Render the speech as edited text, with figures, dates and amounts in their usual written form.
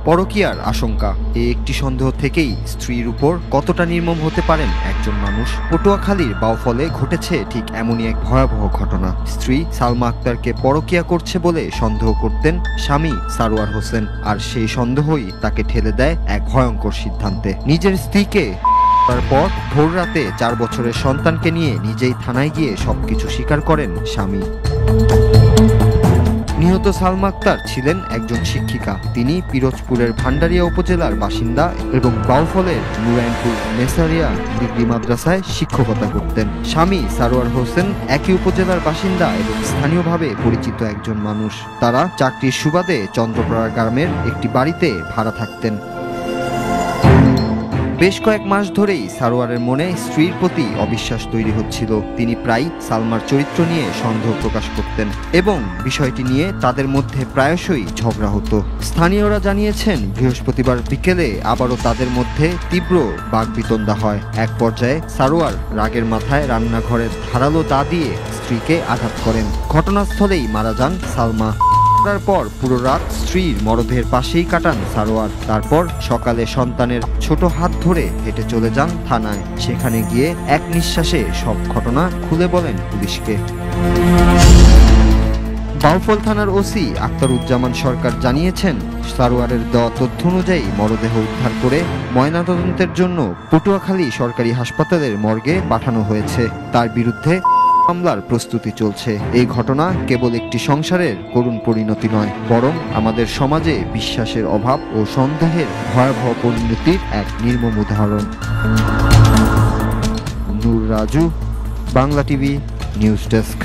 পরকীয়ার আশঙ্কা। এই একটি সন্দেহ থেকেই স্ত্রীর উপর কতটা নির্মম হতে পারেন একজন মানুষ। পটুয়াখালীর বাউফলে ঘটেছে ঠিক এমনই এক ভয়াবহ ঘটনা। স্ত্রী সালমা আক্তারকে পরকীয়া করছে বলে সন্দেহ করতেন স্বামী সারোয়ার হোসেন, আর সেই সন্দেহই তাকে ঠেলে দেয় এক ভয়ঙ্কর সিদ্ধান্তে। নিজের স্ত্রীকে তারপর ভোর রাতে 4 বছরের সন্তানকে নিয়ে নিজেই থানায় গিয়ে সবকিছু স্বীকার করেন স্বামী। নিহত সালমা আক্তার ছিলেন একজন শিক্ষিকা। তিনি পিরোজপুরের ভান্ডারিয়া উপজেলার বাসিন্দা এবং বাউফলের নুরাইনপুর মেসারিয়া ডিগ্রি মাদ্রাসায় শিক্ষকতা করতেন। স্বামী সারোয়ার হোসেন একই উপজেলার বাসিন্দা এবং স্থানীয়ভাবে পরিচিত একজন মানুষ। তারা চাকরির সুবাদে চন্দ্রপাড়া গ্রামের একটি বাড়িতে ভাড়া থাকতেন। বেশ কয়েক মাস ধরেই সারোয়ারের মনে স্ত্রীর প্রতি অবিশ্বাস তৈরি হচ্ছিল। তিনি প্রায় সালমার চরিত্র নিয়ে সন্দেহ প্রকাশ করতেন এবং বিষয়টি নিয়ে তাদের মধ্যে প্রায়শই ঝগড়া হতো। স্থানীয়রা জানিয়েছেন বৃহস্পতিবার বিকেলে আবারও তাদের মধ্যে তীব্র বাকবিতণ্ডা হয়। এক পর্যায়ে সারোয়ার রাগের মাথায় রান্নাঘরের ধারালো দা দিয়ে স্ত্রীকে আঘাত করেন। ঘটনাস্থলেই মারা যান সালমা। পর পুরো রাত স্ত্রীর মরদেহের পাশেই কাটান সারোয়ার। তারপর সকালে সন্তানের ছোট হাত ধরে হেঁটে চলে যান থানায়। সেখানে গিয়ে এক নিঃশ্বাসে সব ঘটনা খুলে বলেন পুলিশকে। বাউফল থানার ওসি আখতারুজ্জামান সরকার জানিয়েছেন, সারোয়ারের দেওয়া তথ্য অনুযায়ী মরদেহ উদ্ধার করে ময়নাতদন্তের জন্য পটুয়াখালী সরকারি হাসপাতালের মর্গে পাঠানো হয়েছে। তার বিরুদ্ধে মামলার প্রস্তুতি চলছে। এই ঘটনা কেবল একটি সংসারের করুণ পরিণতি নয়, বরং আমাদের সমাজে বিশ্বাসের অভাব ও সন্দেহের ভয়াবহ পরিণতির এক নির্মম উদাহরণ। Nur Raju, Bangla TV news desk.